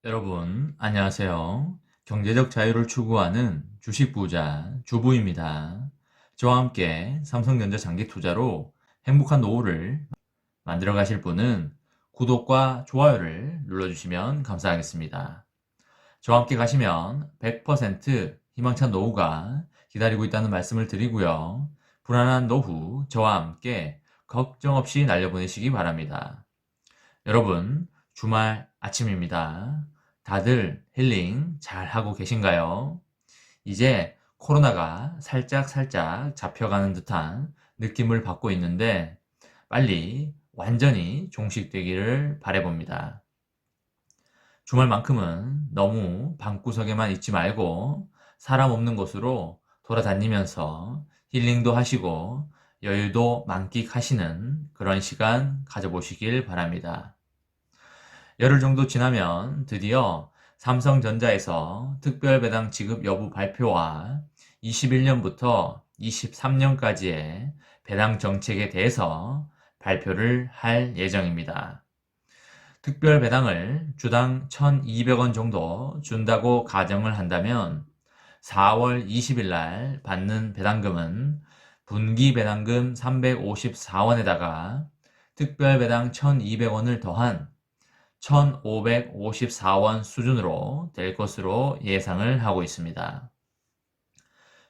여러분, 안녕하세요. 경제적 자유를 추구하는 주식 부자 주부입니다. 저와 함께 삼성전자 장기 투자로 행복한 노후를 만들어 가실 분은 구독과 좋아요를 눌러주시면 감사하겠습니다. 저와 함께 가시면 100% 희망찬 노후가 기다리고 있다는 말씀을 드리고요. 불안한 노후 저와 함께 걱정 없이 날려보내시기 바랍니다. 여러분, 주말 아침입니다. 다들 힐링 잘 하고 계신가요? 이제 코로나가 살짝 잡혀가는 듯한 느낌을 받고 있는데 빨리 완전히 종식되기를 바라봅니다. 주말만큼은 너무 방구석에만 있지 말고 사람 없는 곳으로 돌아다니면서 힐링도 하시고 여유도 만끽하시는 그런 시간 가져보시길 바랍니다. 열흘 정도 지나면 드디어 삼성전자에서 특별배당 지급 여부 발표와 21년부터 23년까지의 배당 정책에 대해서 발표를 할 예정입니다. 특별배당을 주당 1,200원 정도 준다고 가정을 한다면 4월 20일 날 받는 배당금은 분기 배당금 354원에다가 특별배당 1,200원을 더한 1,554원 수준으로 될 것으로 예상을 하고 있습니다.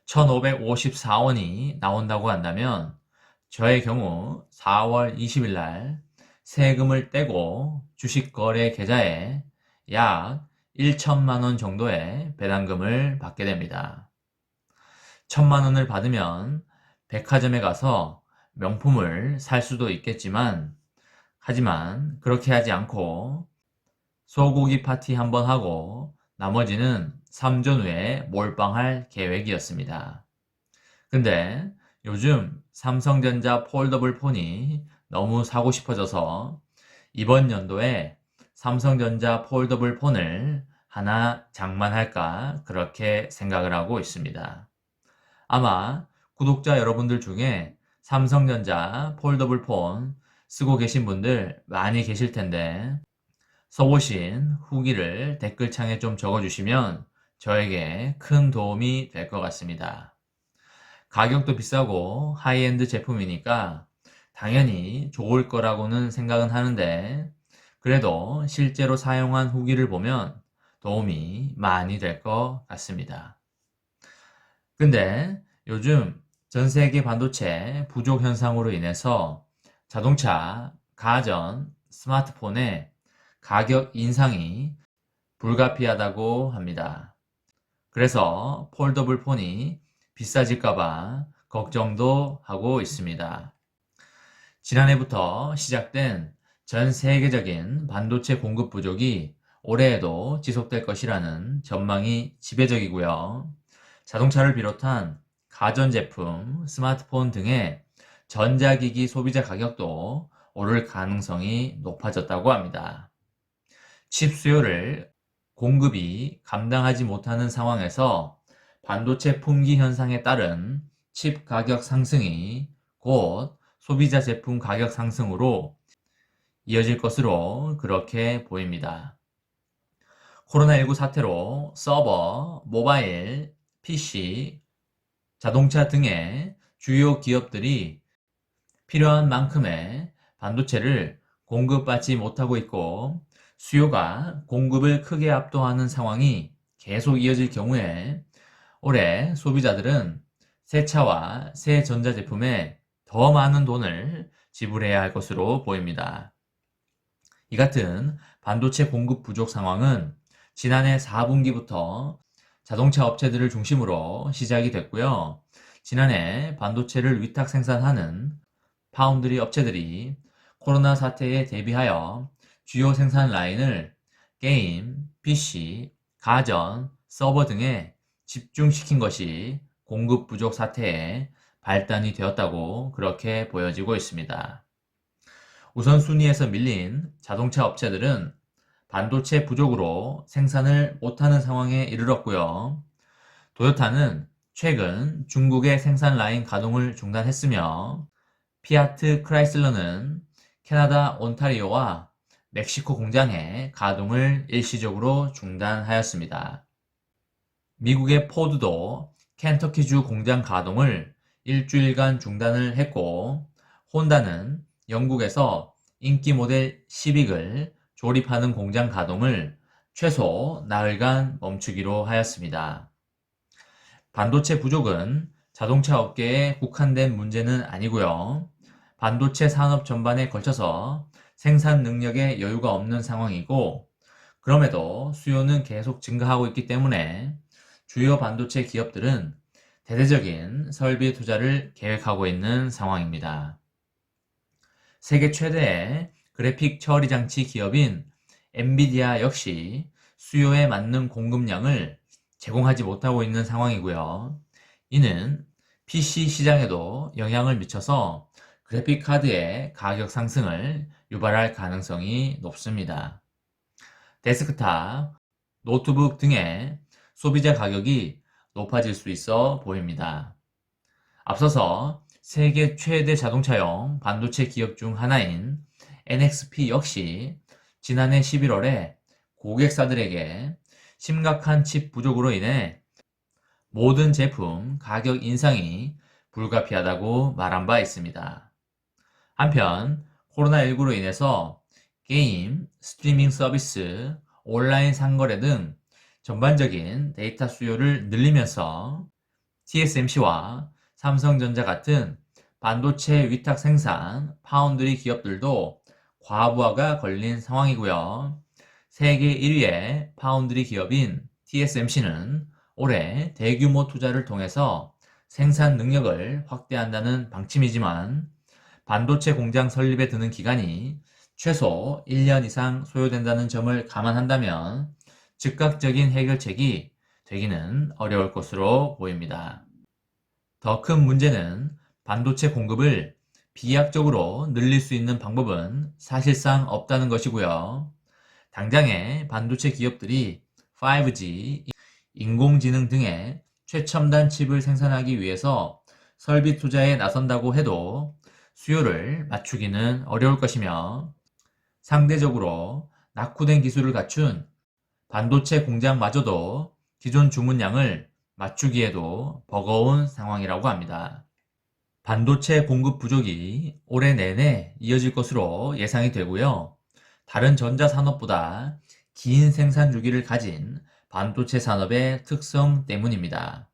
1,554원이 나온다고 한다면 저의 경우 4월 20일 날 세금을 떼고 주식거래 계좌에 약 1천만 원 정도의 배당금을 받게 됩니다. 1천만 원을 받으면 백화점에 가서 명품을 살 수도 있겠지만 하지만 그렇게 하지 않고 소고기 파티 한번 하고 나머지는 3전 후에 몰빵할 계획이었습니다. 근데 요즘 삼성전자 폴더블 폰이 너무 사고 싶어져서 이번 연도에 삼성전자 폴더블 폰을 하나 장만할까 그렇게 생각을 하고 있습니다. 아마 구독자 여러분들 중에 삼성전자 폴더블 폰 쓰고 계신 분들 많이 계실 텐데 써보신 후기를 댓글창에 좀 적어주시면 저에게 큰 도움이 될 것 같습니다. 가격도 비싸고 하이엔드 제품이니까 당연히 좋을 거라고는 생각은 하는데 그래도 실제로 사용한 후기를 보면 도움이 많이 될 것 같습니다. 근데 요즘 전 세계 반도체 부족 현상으로 인해서 자동차, 가전, 스마트폰의 가격 인상이 불가피하다고 합니다. 그래서 폴더블 폰이 비싸질까봐 걱정도 하고 있습니다. 지난해부터 시작된 전 세계적인 반도체 공급 부족이 올해에도 지속될 것이라는 전망이 지배적이고요. 자동차를 비롯한 가전제품, 스마트폰 등의 전자기기 소비자 가격도 오를 가능성이 높아졌다고 합니다. 칩 수요를 공급이 감당하지 못하는 상황에서 반도체 품귀 현상에 따른 칩 가격 상승이 곧 소비자 제품 가격 상승으로 이어질 것으로 그렇게 보입니다. 코로나19 사태로 서버, 모바일, PC, 자동차 등의 주요 기업들이 필요한 만큼의 반도체를 공급받지 못하고 있고 수요가 공급을 크게 압도하는 상황이 계속 이어질 경우에 올해 소비자들은 새 차와 새 전자제품에 더 많은 돈을 지불해야 할 것으로 보입니다. 이 같은 반도체 공급 부족 상황은 지난해 4분기부터 자동차 업체들을 중심으로 시작이 됐고요. 지난해 반도체를 위탁 생산하는 파운드리 업체들이 코로나 사태에 대비하여 주요 생산 라인을 게임, PC, 가전, 서버 등에 집중시킨 것이 공급 부족 사태에 발단이 되었다고 그렇게 보여지고 있습니다. 우선순위에서 밀린 자동차 업체들은 반도체 부족으로 생산을 못하는 상황에 이르렀고요. 도요타는 최근 중국의 생산 라인 가동을 중단했으며 피아트 크라이슬러는 캐나다 온타리오와 멕시코 공장의 가동을 일시적으로 중단하였습니다. 미국의 포드도 켄터키주 공장 가동을 일주일간 중단을 했고, 혼다는 영국에서 인기 모델 시빅을 조립하는 공장 가동을 최소 나흘간 멈추기로 하였습니다. 반도체 부족은 자동차 업계에 국한된 문제는 아니고요. 반도체 산업 전반에 걸쳐서 생산 능력에 여유가 없는 상황이고, 그럼에도 수요는 계속 증가하고 있기 때문에 주요 반도체 기업들은 대대적인 설비 투자를 계획하고 있는 상황입니다. 세계 최대의 그래픽 처리 장치 기업인 엔비디아 역시 수요에 맞는 공급량을 제공하지 못하고 있는 상황이고요. 이는 PC 시장에도 영향을 미쳐서 그래픽 카드의 가격 상승을 유발할 가능성이 높습니다. 데스크탑, 노트북 등의 소비자 가격이 높아질 수 있어 보입니다. 앞서서 세계 최대 자동차용 반도체 기업 중 하나인 NXP 역시 지난해 11월에 고객사들에게 심각한 칩 부족으로 인해 모든 제품 가격 인상이 불가피하다고 말한 바 있습니다. 한편 코로나19로 인해서 게임, 스트리밍 서비스, 온라인 상거래 등 전반적인 데이터 수요를 늘리면서 TSMC와 삼성전자 같은 반도체 위탁 생산 파운드리 기업들도 과부하가 걸린 상황이고요. 세계 1위의 파운드리 기업인 TSMC는 올해 대규모 투자를 통해서 생산 능력을 확대한다는 방침이지만 반도체 공장 설립에 드는 기간이 최소 1년 이상 소요된다는 점을 감안한다면 즉각적인 해결책이 되기는 어려울 것으로 보입니다. 더 큰 문제는 반도체 공급을 비약적으로 늘릴 수 있는 방법은 사실상 없다는 것이고요. 당장의 반도체 기업들이 5G, 인공지능 등의 최첨단 칩을 생산하기 위해서 설비 투자에 나선다고 해도 수요를 맞추기는 어려울 것이며, 상대적으로 낙후된 기술을 갖춘 반도체 공장마저도 기존 주문량을 맞추기에도 버거운 상황이라고 합니다. 반도체 공급 부족이 올해 내내 이어질 것으로 예상이 되고요. 다른 전자산업보다 긴 생산 주기를 가진 반도체 산업의 특성 때문입니다.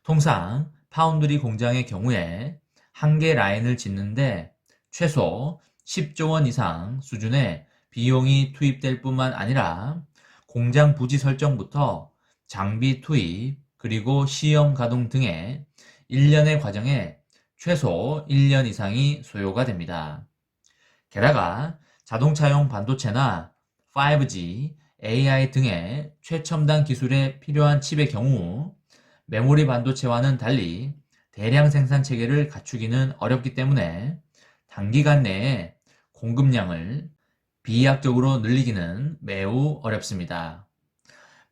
통상 파운드리 공장의 경우에 한 개 라인을 짓는데 최소 10조 원 이상 수준의 비용이 투입될 뿐만 아니라 공장 부지 설정부터 장비 투입, 그리고 시험 가동 등의 일련의 과정에 최소 1년 이상이 소요가 됩니다. 게다가 자동차용 반도체나 5G, AI 등의 최첨단 기술에 필요한 칩의 경우 메모리 반도체와는 달리 대량 생산 체계를 갖추기는 어렵기 때문에 단기간 내에 공급량을 비약적으로 늘리기는 매우 어렵습니다.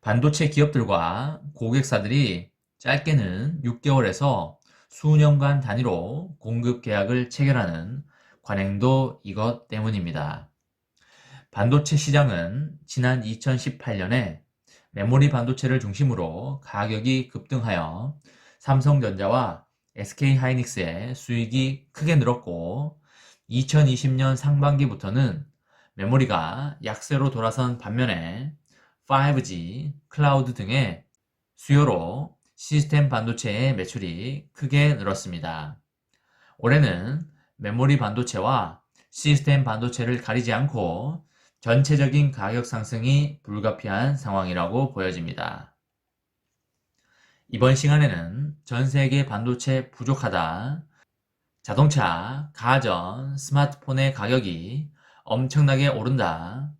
반도체 기업들과 고객사들이 짧게는 6개월에서 수년간 단위로 공급 계약을 체결하는 관행도 이것 때문입니다. 반도체 시장은 지난 2018년에 메모리 반도체를 중심으로 가격이 급등하여 삼성전자와 SK하이닉스의 수익이 크게 늘었고, 2020년 상반기부터는 메모리가 약세로 돌아선 반면에 5G, 클라우드 등의 수요로 시스템 반도체의 매출이 크게 늘었습니다. 올해는 메모리 반도체와 시스템 반도체를 가리지 않고 전체적인 가격 상승이 불가피한 상황이라고 보여집니다. 이번 시간에는 전 세계 반도체 부족하다, 자동차, 가전, 스마트폰의 가격이 엄청나게 오른다,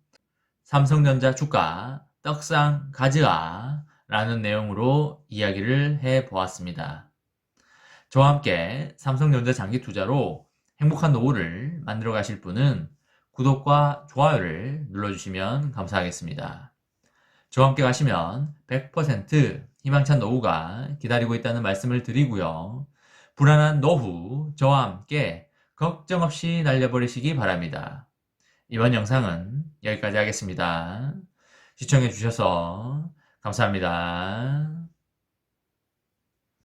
삼성전자 주가 떡상 가즈아 라는 내용으로 이야기를 해보았습니다. 저와 함께 삼성전자 장기 투자로 행복한 노후를 만들어 가실 분은 구독과 좋아요를 눌러주시면 감사하겠습니다. 저와 함께 가시면 100% 희망찬 노후가 기다리고 있다는 말씀을 드리고요. 불안한 노후 저와 함께 걱정 없이 날려버리시기 바랍니다. 이번 영상은 여기까지 하겠습니다. 시청해 주셔서 감사합니다.